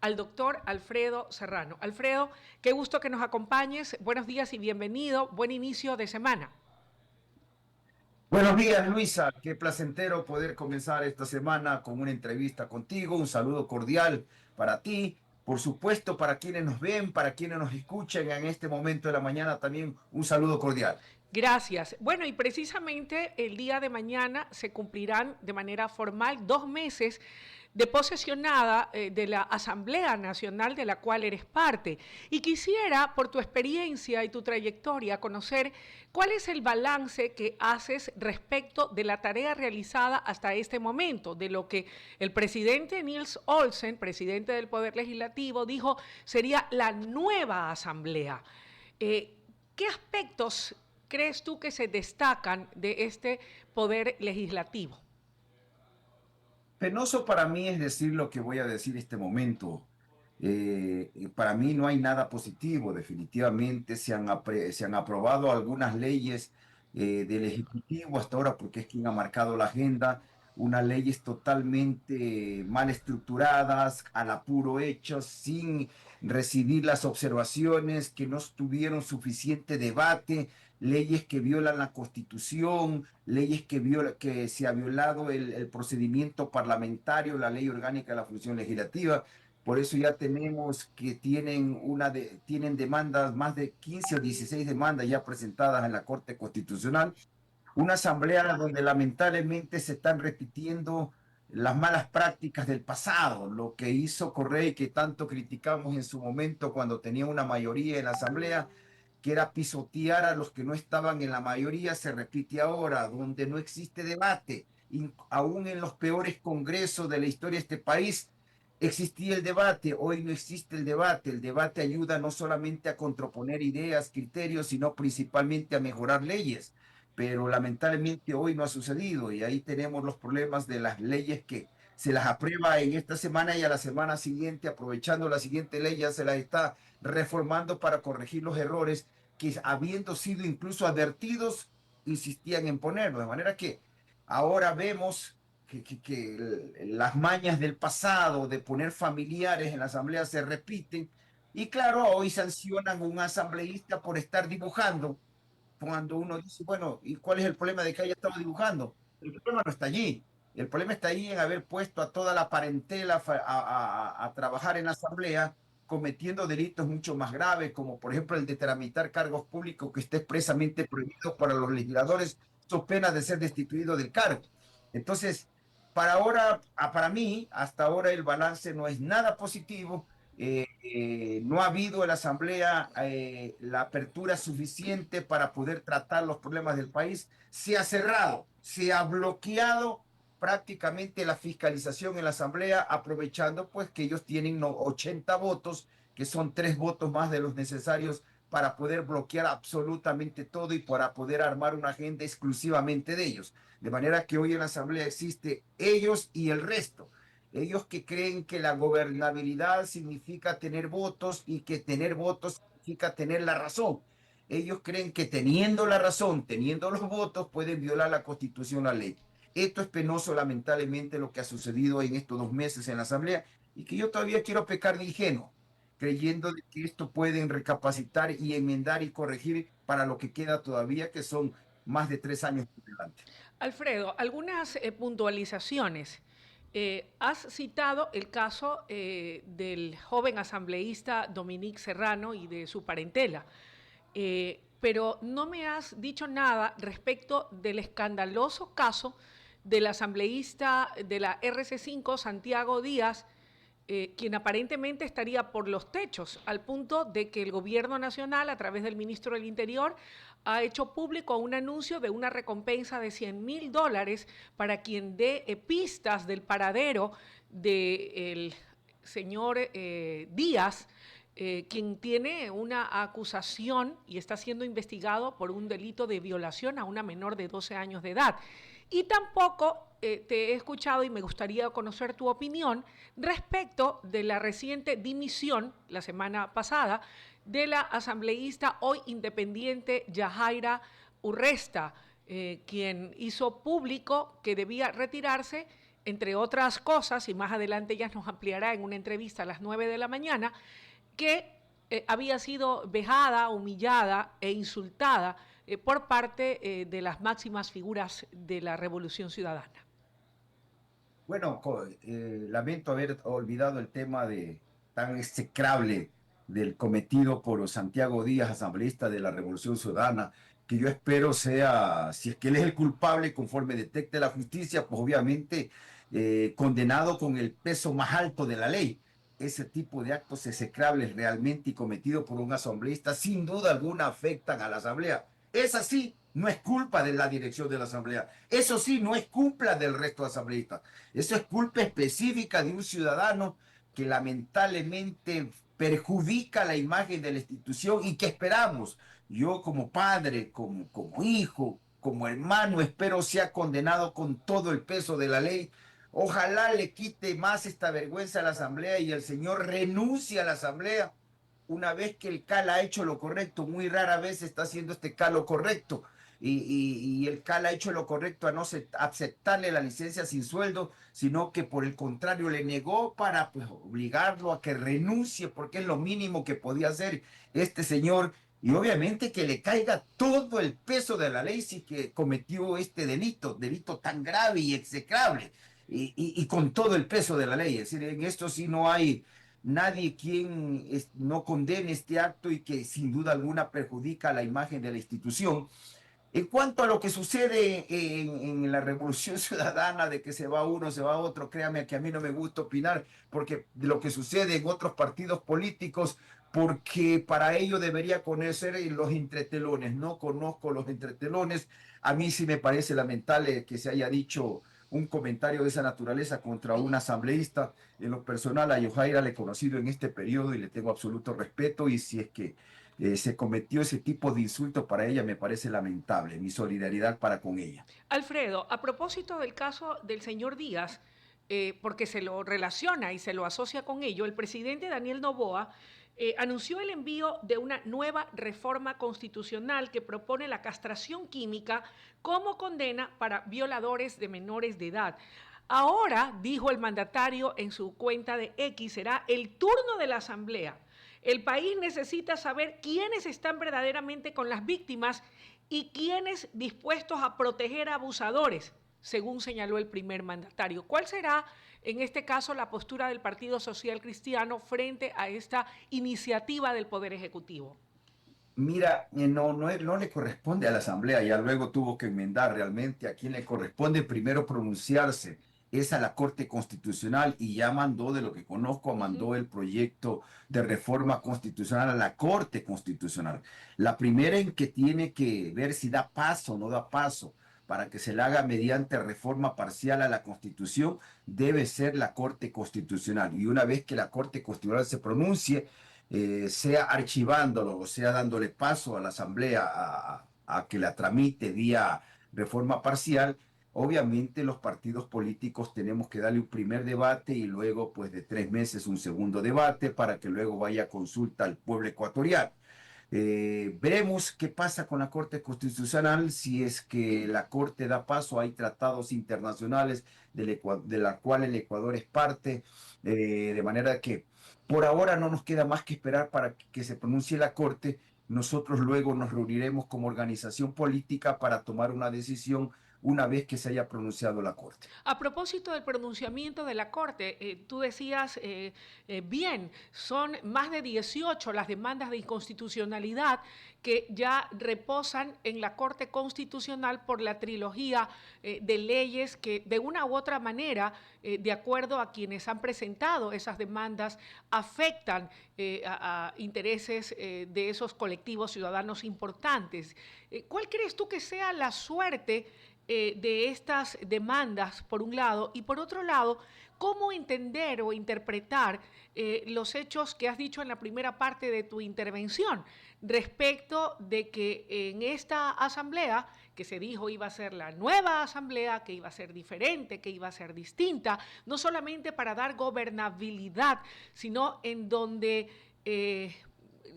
al doctor Alfredo Serrano. Alfredo, qué gusto que nos acompañes. Buenos días y bienvenido. Buen inicio de semana. Buenos días, Luisa. Qué placentero poder comenzar esta semana con una entrevista contigo. Un saludo cordial para ti. Por supuesto, para quienes nos ven, para quienes nos escuchan en este momento de la mañana, también un saludo cordial. Gracias. Bueno, y precisamente el día de mañana se cumplirán de manera formal 2 meses de posesionada de la Asamblea Nacional de la cual eres parte. Y quisiera, por tu experiencia y tu trayectoria, conocer cuál es el balance que haces respecto de la tarea realizada hasta este momento, de lo que el presidente Niels Olsen, presidente del Poder Legislativo, dijo sería la nueva Asamblea. ¿Qué aspectos crees tú que se destacan de este poder legislativo? Penoso para mí es decir lo que voy a decir este momento. Para mí no hay nada positivo. Definitivamente se han aprobado algunas leyes del Ejecutivo hasta ahora porque es quien ha marcado la agenda. Unas leyes totalmente mal estructuradas, al apuro hechas, sin recibir las observaciones, que no tuvieron suficiente debate, leyes que violan la Constitución, leyes que se ha violado el procedimiento parlamentario, la ley orgánica de la función legislativa. Por eso ya tenemos que tienen demandas, más de 15 o 16 demandas ya presentadas en la Corte Constitucional. Una asamblea donde lamentablemente se están repitiendo las malas prácticas del pasado, lo que hizo Correa y que tanto criticamos en su momento cuando tenía una mayoría en la asamblea, que era pisotear a los que no estaban en la mayoría, se repite ahora, donde no existe debate. Aún en los peores congresos de la historia de este país existía el debate, hoy no existe el debate. El debate ayuda no solamente a contraponer ideas, criterios, sino principalmente a mejorar leyes, pero lamentablemente hoy no ha sucedido y ahí tenemos los problemas de las leyes que se las aprueba en esta semana y a la semana siguiente, aprovechando la siguiente ley, ya se las está reformando para corregir los errores que habiendo sido incluso advertidos, insistían en ponerlo. De manera que ahora vemos que las mañas del pasado de poner familiares en la asamblea se repiten y claro, hoy sancionan a un asambleísta por estar dibujando cuando uno dice, bueno, ¿y cuál es el problema de que haya estado dibujando? El problema no está allí. El problema está allí en haber puesto a toda la parentela a trabajar en la asamblea cometiendo delitos mucho más graves, como por ejemplo el de tramitar cargos públicos que está expresamente prohibido para los legisladores, son penas de ser destituido del cargo. Entonces, para ahora, para mí, hasta ahora el balance no es nada positivo. No ha habido en la Asamblea la apertura suficiente para poder tratar los problemas del país. Se ha cerrado, se ha bloqueado prácticamente la fiscalización en la Asamblea, aprovechando pues que ellos tienen 80 votos, que son 3 votos más de los necesarios para poder bloquear absolutamente todo y para poder armar una agenda exclusivamente de ellos. De manera que hoy en la Asamblea existe ellos y el resto. Ellos que creen que la gobernabilidad significa tener votos y que tener votos significa tener la razón. Ellos creen que teniendo la razón, teniendo los votos, pueden violar la Constitución, la ley. Esto es penoso, lamentablemente, lo que ha sucedido en estos 2 meses en la Asamblea y que yo todavía quiero pecar de ingenuo, creyendo de que esto pueden recapacitar y enmendar y corregir para lo que queda todavía, que son más de 3 años por delante. Alfredo, algunas puntualizaciones. Has citado el caso del joven asambleísta Dominique Serrano y de su parentela, pero no me has dicho nada respecto del escandaloso caso del asambleísta de la RC5, Santiago Díaz, quien aparentemente estaría por los techos, al punto de que el gobierno nacional, a través del ministro del Interior, ha hecho público un anuncio de una recompensa de $100,000 para quien dé pistas del paradero del señor Díaz, quien tiene una acusación y está siendo investigado por un delito de violación a una menor de 12 años de edad. Y tampoco te he escuchado y me gustaría conocer tu opinión respecto de la reciente dimisión, la semana pasada, de la asambleísta hoy independiente Yajaira Urresta, quien hizo público que debía retirarse entre otras cosas, y más adelante ella nos ampliará en una entrevista a las 9 de la mañana, que había sido vejada, humillada e insultada por parte de las máximas figuras de la Revolución Ciudadana. Bueno, lamento haber olvidado el tema tan execrable del cometido por Santiago Díaz, asambleísta de la Revolución Ciudadana, que yo espero sea, si es que él es el culpable, conforme detecte la justicia, pues obviamente condenado con el peso más alto de la ley. Ese tipo de actos execrables realmente y cometidos por un asambleísta, sin duda alguna afectan a la asamblea. Es así, no es culpa de la dirección de la asamblea. Eso sí, no es culpa del resto de asambleístas. Eso es culpa específica de un ciudadano que lamentablemente perjudica la imagen de la institución y que esperamos. Yo como padre, como hijo, como hermano, espero sea condenado con todo el peso de la ley. Ojalá le quite más esta vergüenza a la asamblea y el señor renuncie a la asamblea una vez que el CAL ha hecho lo correcto. Muy rara vez está haciendo este CAL lo correcto. Y el CAL ha hecho lo correcto a no aceptarle la licencia sin sueldo, sino que por el contrario le negó para pues, obligarlo a que renuncie, porque es lo mínimo que podía hacer este señor. Y obviamente que le caiga todo el peso de la ley si que cometió este delito tan grave y execrable, y con todo el peso de la ley. Es decir, en esto sí no hay nadie quien no condene este acto y que sin duda alguna perjudica la imagen de la institución. En cuanto a lo que sucede en la Revolución Ciudadana, de que se va uno, se va otro, créame que a mí no me gusta opinar porque de lo que sucede en otros partidos políticos, porque para ello debería conocer los entretelones. No conozco los entretelones. A mí sí me parece lamentable que se haya dicho un comentario de esa naturaleza contra un asambleísta. En lo personal, a Yojaira le he conocido en este periodo y le tengo absoluto respeto, y si es que se cometió ese tipo de insulto para ella, me parece lamentable. Mi solidaridad para con ella. Alfredo, a propósito del caso del señor Díaz, porque se lo relaciona y se lo asocia con ello, el presidente Daniel Noboa anunció el envío de una nueva reforma constitucional que propone la castración química como condena para violadores de menores de edad. Ahora, dijo el mandatario en su cuenta de X, será el turno de la Asamblea. El país necesita saber quiénes están verdaderamente con las víctimas y quiénes dispuestos a proteger a abusadores, según señaló el primer mandatario. ¿Cuál será, en este caso, la postura del Partido Social Cristiano frente a esta iniciativa del Poder Ejecutivo? Mira, no le corresponde a la Asamblea, ya luego tuvo que enmendar realmente. A quien le corresponde primero pronunciarse es a la Corte Constitucional, y ya mandó, de lo que conozco, mandó el proyecto de reforma constitucional a la Corte Constitucional. La primera en que tiene que ver si da paso o no da paso para que se le haga mediante reforma parcial a la Constitución debe ser la Corte Constitucional. Y una vez que la Corte Constitucional se pronuncie, sea archivándolo o sea dándole paso a la Asamblea a que la tramite vía reforma parcial, obviamente los partidos políticos tenemos que darle un primer debate y luego pues de 3 meses un segundo debate para que luego vaya a consulta al pueblo ecuatoriano. Veremos qué pasa con la Corte Constitucional, si es que la Corte da paso. Hay tratados internacionales de la cual el Ecuador es parte, de manera que por ahora no nos queda más que esperar para que se pronuncie la Corte. Nosotros luego nos reuniremos como organización política para tomar una decisión una vez que se haya pronunciado la Corte. A propósito del pronunciamiento de la Corte, tú decías bien, son más de 18 las demandas de inconstitucionalidad que ya reposan en la Corte Constitucional por la trilogía de leyes que de una u otra manera, de acuerdo a quienes han presentado esas demandas, afectan a intereses de esos colectivos ciudadanos importantes. ¿Cuál crees tú que sea la suerte de estas demandas, por un lado, y por otro lado, cómo entender o interpretar los hechos que has dicho en la primera parte de tu intervención respecto de que en esta asamblea, que se dijo iba a ser la nueva asamblea, que iba a ser diferente, que iba a ser distinta, no solamente para dar gobernabilidad, sino en donde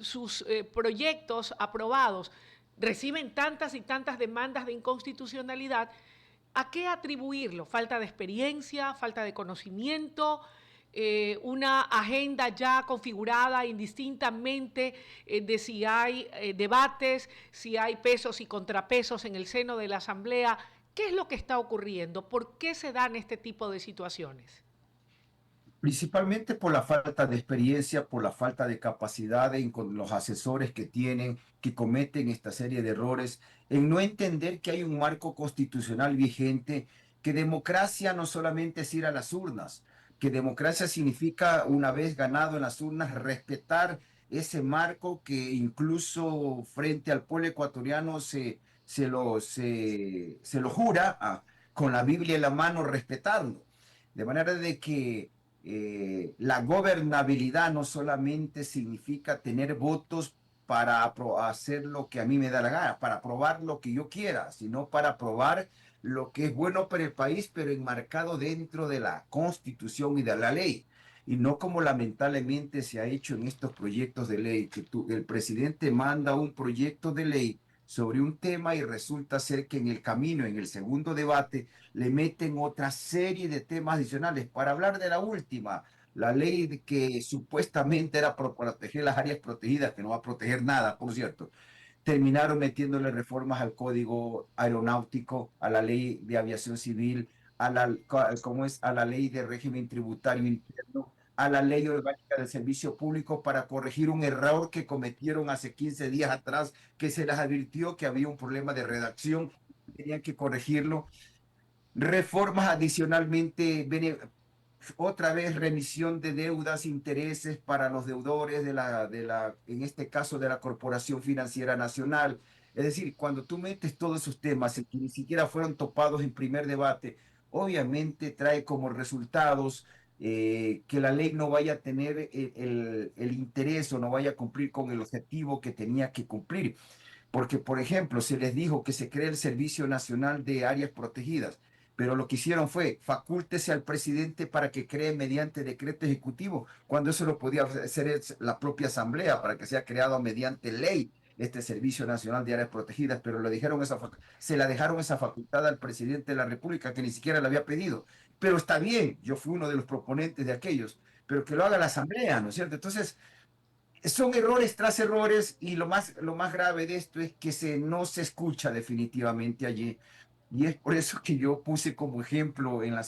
sus proyectos aprobados reciben tantas y tantas demandas de inconstitucionalidad, ¿A qué atribuirlo? ¿Falta de experiencia, falta de conocimiento, una agenda ya configurada indistintamente de si hay debates, si hay pesos y contrapesos en el seno de la Asamblea? ¿Qué es lo que está ocurriendo? ¿Por qué se dan este tipo de situaciones? Principalmente por la falta de experiencia, por la falta de capacidad con los asesores que tienen, que cometen esta serie de errores, en no entender que hay un marco constitucional vigente, que democracia no solamente es ir a las urnas, que democracia significa, una vez ganado en las urnas, respetar ese marco que incluso frente al pueblo ecuatoriano se lo jura con la Biblia en la mano, respetarlo. De manera de que la gobernabilidad no solamente significa tener votos para hacer lo que a mí me da la gana, para aprobar lo que yo quiera, sino para aprobar lo que es bueno para el país, pero enmarcado dentro de la Constitución y de la ley. Y no como lamentablemente se ha hecho en estos proyectos de ley, que el presidente manda un proyecto de ley sobre un tema y resulta ser que en el camino, en el segundo debate, le meten otra serie de temas adicionales. Para hablar de la última, la ley que supuestamente era por proteger las áreas protegidas, que no va a proteger nada, por cierto, terminaron metiéndole reformas al código aeronáutico, a la ley de aviación civil, ¿cómo es? A la ley de régimen tributario interno, a la ley orgánica del servicio público para corregir un error que cometieron hace 15 días atrás, que se les advirtió que había un problema de redacción, tenían que corregirlo. Reformas adicionalmente, otra vez remisión de deudas, intereses para los deudores en este caso de la Corporación Financiera Nacional. Es decir, cuando tú metes todos esos temas que ni siquiera fueron topados en primer debate, obviamente trae como resultados que la ley no vaya a tener el interés o no vaya a cumplir con el objetivo que tenía que cumplir. Porque, por ejemplo, se les dijo que se cree el Servicio Nacional de Áreas Protegidas, pero lo que hicieron fue facúltese al presidente para que cree mediante decreto ejecutivo, cuando eso lo podía hacer la propia Asamblea para que sea creado mediante ley este Servicio Nacional de Áreas Protegidas, pero se la dejaron esa facultad al presidente de la República que ni siquiera la había pedido. Pero está bien, yo fui uno de los proponentes de aquellos, pero que lo haga la Asamblea, ¿no es cierto? Entonces, son errores tras errores y lo más grave de esto es que no se escucha definitivamente allí. Y es por eso que yo puse como ejemplo en la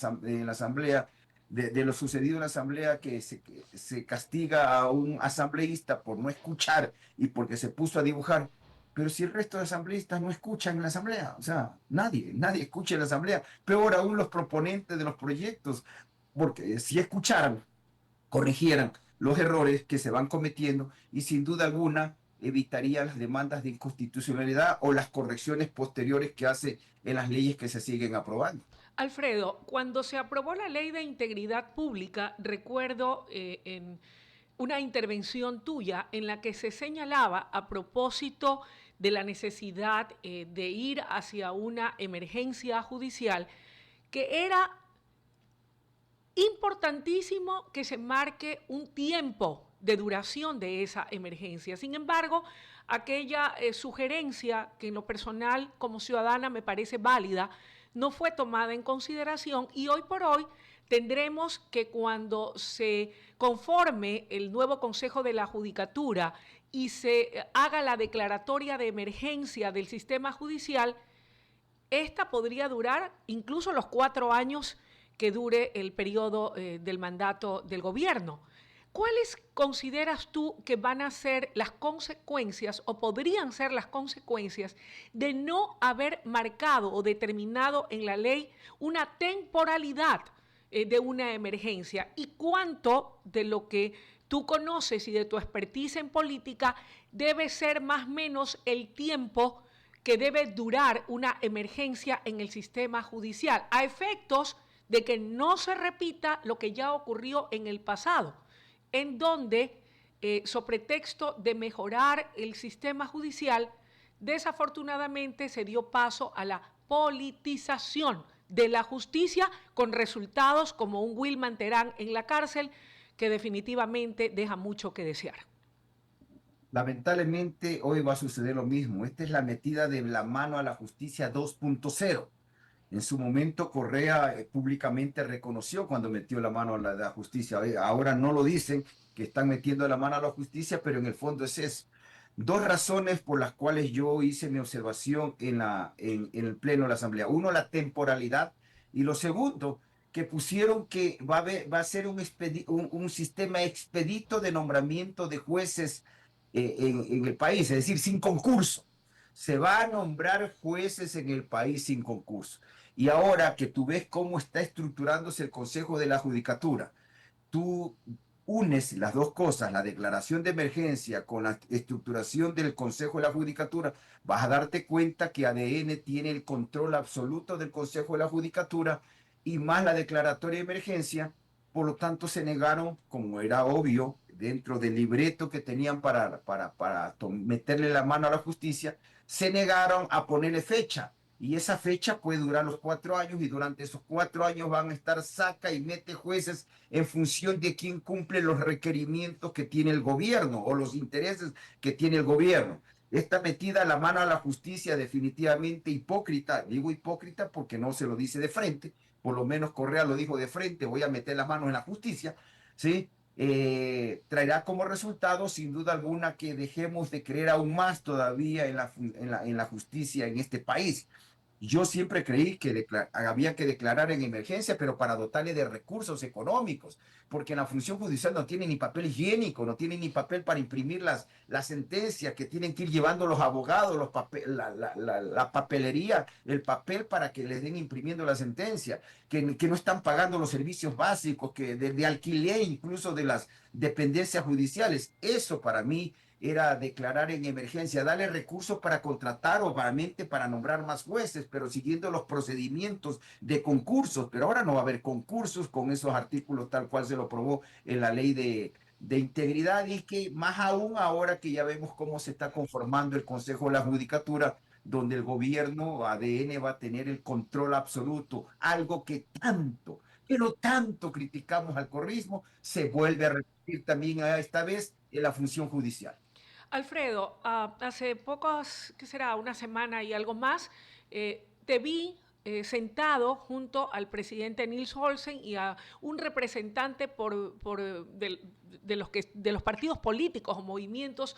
asamblea de lo sucedido en la asamblea que se castiga a un asambleísta por no escuchar y porque se puso a dibujar. Pero si el resto de asambleístas no escuchan en la asamblea, o sea, nadie escucha en la asamblea, peor aún los proponentes de los proyectos, porque si escucharan corrigieran los errores que se van cometiendo y sin duda alguna evitaría las demandas de inconstitucionalidad o las correcciones posteriores que hace en las leyes que se siguen aprobando. Alfredo, cuando se aprobó la ley de integridad pública, recuerdo en una intervención tuya en la que se señalaba a propósito de la necesidad de ir hacia una emergencia judicial, que era importantísimo que se marque un tiempo de duración de esa emergencia. Sin embargo, aquella sugerencia que en lo personal como ciudadana me parece válida, no fue tomada en consideración y hoy por hoy tendremos que cuando se conforme el nuevo Consejo de la Judicatura y se haga la declaratoria de emergencia del sistema judicial, esta podría durar incluso los 4 años que dure el periodo del mandato del gobierno. ¿Cuáles consideras tú que van a ser las consecuencias o podrían ser las consecuencias de no haber marcado o determinado en la ley una temporalidad de una emergencia? ¿Y cuánto de lo que tú conoces y de tu expertise en política debe ser más o menos el tiempo que debe durar una emergencia en el sistema judicial, a efectos de que no se repita lo que ya ocurrió en el pasado, en donde, sobre pretexto de mejorar el sistema judicial, desafortunadamente se dio paso a la politización de la justicia con resultados como un Wilman Terán en la cárcel que definitivamente deja mucho que desear. Lamentablemente hoy va a suceder lo mismo. Esta es la metida de la mano a la justicia 2.0. En su momento Correa públicamente reconoció cuando metió la mano a la justicia. Ahora no lo dicen que están metiendo la mano a la justicia, pero en el fondo es eso. Dos razones por las cuales yo hice mi observación en el Pleno de la Asamblea. Uno, la temporalidad, y lo segundo, que pusieron que va a ser un sistema expedito de nombramiento de jueces en el país, es decir, sin concurso. Se va a nombrar jueces en el país sin concurso. Y ahora que tú ves cómo está estructurándose el Consejo de la Judicatura, tú unes las dos cosas, la declaración de emergencia con la estructuración del Consejo de la Judicatura, vas a darte cuenta que ADN tiene el control absoluto del Consejo de la Judicatura y más la declaratoria de emergencia. Por lo tanto, se negaron, como era obvio, dentro del libreto que tenían para meterle la mano a la justicia, se negaron a ponerle fecha. Y esa fecha puede durar los 4 años y durante esos 4 años van a estar saca y mete jueces en función de quién cumple los requerimientos que tiene el gobierno o los intereses que tiene el gobierno. Esta metida la mano a la justicia definitivamente hipócrita. Digo hipócrita porque no se lo dice de frente, por lo menos Correa lo dijo de frente, voy a meter las manos en la justicia, ¿sí? Traerá como resultado, sin duda alguna, que dejemos de creer aún más todavía en la justicia en este país. Yo siempre creí que había que declarar en emergencia, pero para dotarle de recursos económicos, porque en la función judicial no tiene ni papel higiénico, no tiene ni papel para imprimir las sentencias que tienen que ir llevando los abogados, la papelería, el papel para que les den imprimiendo la sentencia, que no están pagando los servicios básicos, que de alquiler incluso de las dependencias judiciales. Eso para mí era declarar en emergencia, darle recursos para contratar o para nombrar más jueces, pero siguiendo los procedimientos de concursos. Pero ahora no va a haber concursos con esos artículos tal cual se lo aprobó en la ley de integridad y que más aún ahora que ya vemos cómo se está conformando el Consejo de la Judicatura, donde el gobierno ADN va a tener el control absoluto, algo que tanto, pero tanto criticamos al corrismo, se vuelve a repetir también esta vez en la función judicial. Alfredo, hace pocos, ¿qué será? Una semana y algo más, te vi sentado junto al presidente Nils Holsten y a un representante de los partidos políticos o movimientos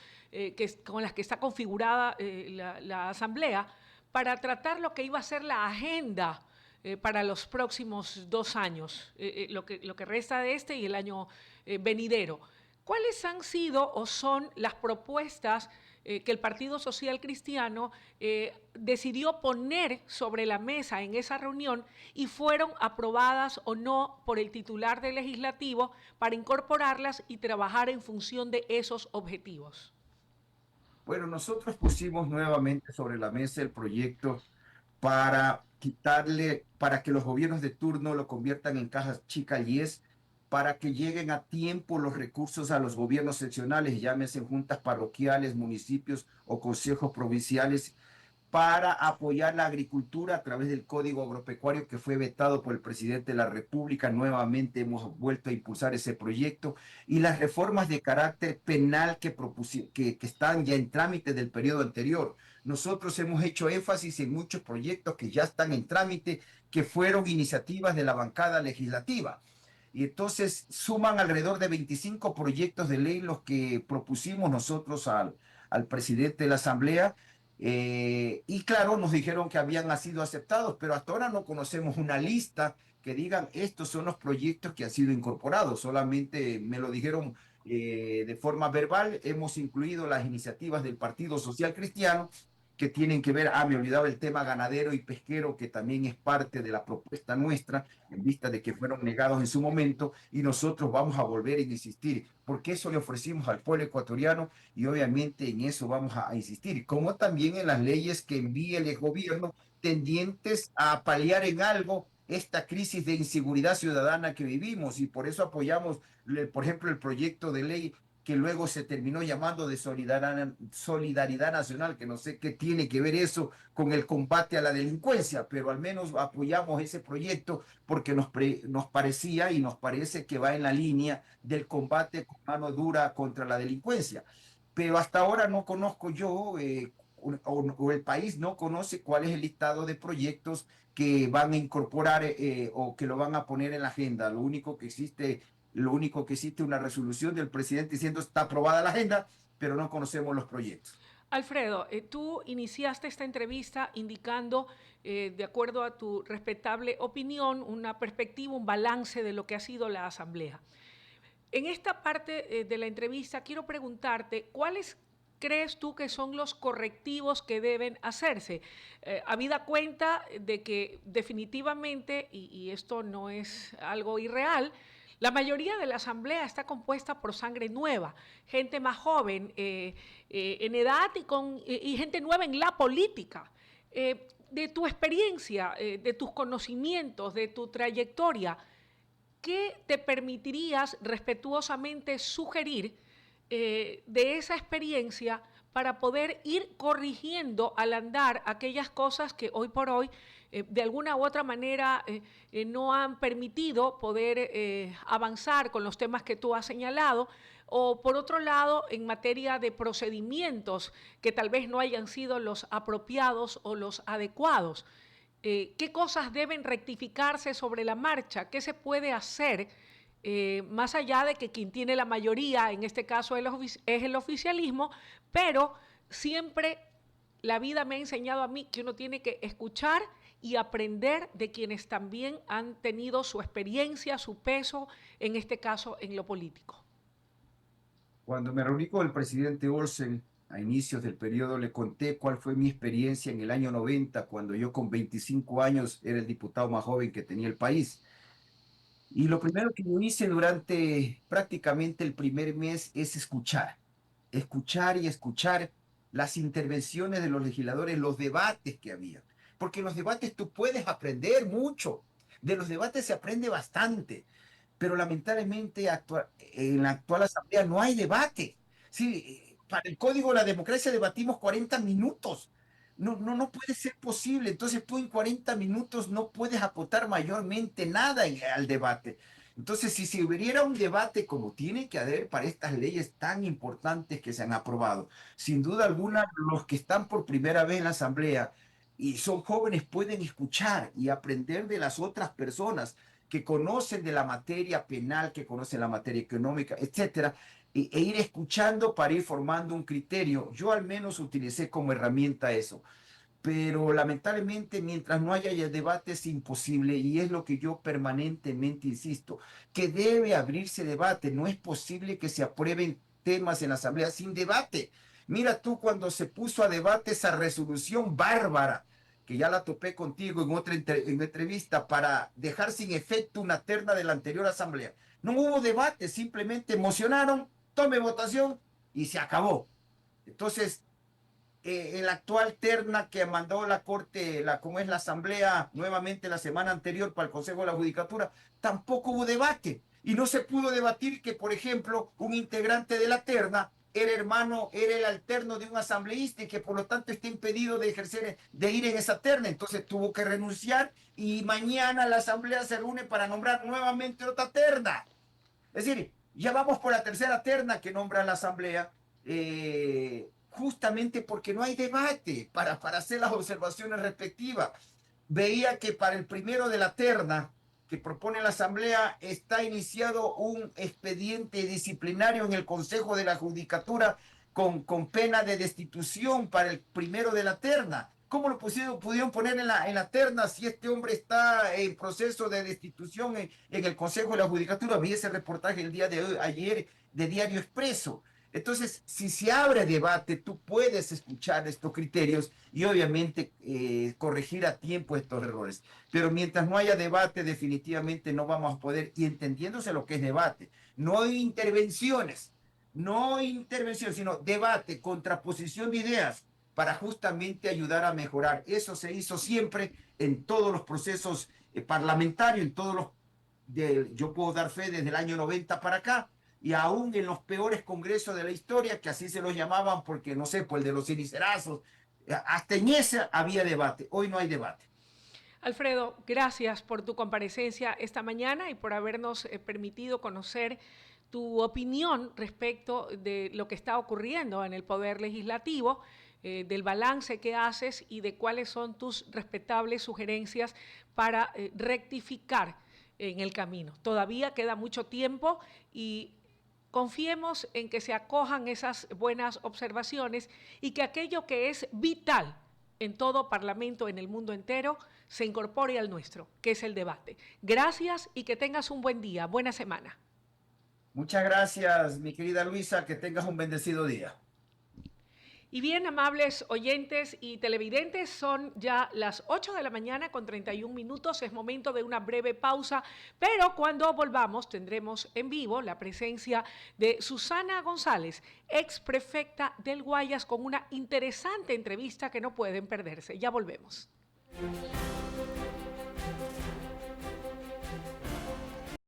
con las que está configurada la Asamblea para tratar lo que iba a ser la agenda para los próximos 2 años, lo que resta de este y el año venidero. ¿Cuáles han sido o son las propuestas que el Partido Social Cristiano decidió poner sobre la mesa en esa reunión y fueron aprobadas o no por el titular del legislativo para incorporarlas y trabajar en función de esos objetivos? Bueno, nosotros pusimos nuevamente sobre la mesa el proyecto para quitarle, para que los gobiernos de turno lo conviertan en cajas chica y es para que lleguen a tiempo los recursos a los gobiernos seccionales, llámese juntas parroquiales, municipios o consejos provinciales, para apoyar la agricultura a través del Código Agropecuario que fue vetado por el presidente de la República. Nuevamente hemos vuelto a impulsar ese proyecto y las reformas de carácter penal que están ya en trámite del periodo anterior. Nosotros hemos hecho énfasis en muchos proyectos que ya están en trámite, que fueron iniciativas de la bancada legislativa. Y entonces suman alrededor de 25 proyectos de ley los que propusimos nosotros al presidente de la Asamblea. Y claro, nos dijeron que habían sido aceptados, pero hasta ahora no conocemos una lista que digan estos son los proyectos que han sido incorporados. Solamente me lo dijeron de forma verbal. Hemos incluido las iniciativas del Partido Social Cristiano que tienen que ver, me olvidaba el tema ganadero y pesquero, que también es parte de la propuesta nuestra, en vista de que fueron negados en su momento, y nosotros vamos a volver a insistir, porque eso le ofrecimos al pueblo ecuatoriano y obviamente en eso vamos a insistir, como también en las leyes que envíe el gobierno tendientes a paliar en algo esta crisis de inseguridad ciudadana que vivimos y por eso apoyamos, por ejemplo, el proyecto de ley que luego se terminó llamando de solidaridad nacional, que no sé qué tiene que ver eso con el combate a la delincuencia, pero al menos apoyamos ese proyecto porque nos parecía y nos parece que va en la línea del combate con mano dura contra la delincuencia. Pero hasta ahora no conozco yo o el país no conoce cuál es el listado de proyectos que van a incorporar o que lo van a poner en la agenda. Lo único que existe una resolución del presidente diciendo está aprobada la agenda, pero no conocemos los proyectos. Alfredo, tú iniciaste esta entrevista indicando, de acuerdo a tu respetable opinión, una perspectiva, un balance de lo que ha sido la Asamblea. En esta parte de la entrevista quiero preguntarte, ¿cuáles crees tú que son los correctivos que deben hacerse? Habida cuenta de que definitivamente, y esto no es algo irreal, la mayoría de la Asamblea está compuesta por sangre nueva, gente más joven en edad y gente nueva en la política. De tu experiencia, de tus conocimientos, de tu trayectoria, ¿qué te permitirías respetuosamente sugerir de esa experiencia para poder ir corrigiendo al andar aquellas cosas que hoy por hoy de alguna u otra manera no han permitido poder avanzar con los temas que tú has señalado? O por otro lado, en materia de procedimientos que tal vez no hayan sido los apropiados o los adecuados. ¿Qué cosas deben rectificarse sobre la marcha? ¿Qué se puede hacer más allá de que quien tiene la mayoría, en este caso es el oficialismo, pero siempre la vida me ha enseñado a mí que uno tiene que escuchar y aprender de quienes también han tenido su experiencia, su peso, en este caso en lo político? Cuando me reuní con el presidente Olsen a inicios del periodo, le conté cuál fue mi experiencia en el año 90, cuando yo con 25 años era el diputado más joven que tenía el país. Y lo primero que yo hice durante prácticamente el primer mes es escuchar y escuchar las intervenciones de los legisladores, los debates que había. Porque en los debates tú puedes aprender mucho, de los debates se aprende bastante, pero lamentablemente en la actual asamblea no hay debate. Sí, para el Código de la Democracia debatimos 40 minutos. No puede ser posible. Entonces tú en 40 minutos no puedes aportar mayormente nada al debate. Entonces, si hubiera un debate como tiene que haber para estas leyes tan importantes que se han aprobado, sin duda alguna, los que están por primera vez en la Asamblea y son jóvenes pueden escuchar y aprender de las otras personas que conocen de la materia penal, que conocen la materia económica, etcétera, e ir escuchando para ir formando un criterio. Yo al menos utilicé como herramienta eso, pero lamentablemente mientras no haya debate es imposible y es lo que yo permanentemente insisto, que debe abrirse debate. No es posible que se aprueben temas en la Asamblea sin debate. Mira tú cuando se puso a debate esa resolución bárbara, que ya la topé contigo en otra entrevista, para dejar sin efecto una terna de la anterior Asamblea. No hubo debate, simplemente emocionaron, tome votación y se acabó. Entonces, en la actual terna que mandó la Corte, como es la Asamblea nuevamente la semana anterior para el Consejo de la Judicatura, tampoco hubo debate. Y no se pudo debatir que, por ejemplo, un integrante de la terna era el alterno de un asambleísta y que por lo tanto está impedido de ejercer, de ir en esa terna. Entonces tuvo que renunciar y mañana la Asamblea se reúne para nombrar nuevamente otra terna. Es decir, ya vamos por la tercera terna que nombra la Asamblea, justamente porque no hay debate para hacer las observaciones respectivas. Veía que para el primero de la terna que propone la Asamblea está iniciado un expediente disciplinario en el Consejo de la Judicatura con pena de destitución para el primero de la terna. ¿Cómo lo pudieron poner en la terna si este hombre está en proceso de destitución en el Consejo de la Judicatura? Vi ese reportaje el día de hoy, ayer de Diario Expreso. Entonces, si se abre debate, tú puedes escuchar estos criterios y obviamente corregir a tiempo estos errores. Pero mientras no haya debate, definitivamente no vamos a poder, y entendiéndose lo que es debate, no hay intervenciones, no intervención, sino debate, contraposición de ideas para justamente ayudar a mejorar. Eso se hizo siempre en todos los procesos parlamentarios, en todos yo puedo dar fe desde el año 90 para acá, y aún en los peores congresos de la historia, que así se los llamaban, porque no sé, pues el de los cenicerazos, hasta en ese había debate. Hoy no hay debate. Alfredo, gracias por tu comparecencia esta mañana y por habernos permitido conocer tu opinión respecto de lo que está ocurriendo en el Poder Legislativo, del balance que haces y de cuáles son tus respetables sugerencias para rectificar en el camino. Todavía queda mucho tiempo y confiemos en que se acojan esas buenas observaciones y que aquello que es vital en todo parlamento en el mundo entero se incorpore al nuestro, que es el debate. Gracias y que tengas un buen día, buena semana. Muchas gracias, mi querida Luisa, que tengas un bendecido día. Y bien, amables oyentes y televidentes, son ya las 8 de la mañana con 31 minutos. Es momento de una breve pausa, pero cuando volvamos tendremos en vivo la presencia de Susana González, ex prefecta del Guayas, con una interesante entrevista que no pueden perderse. Ya volvemos.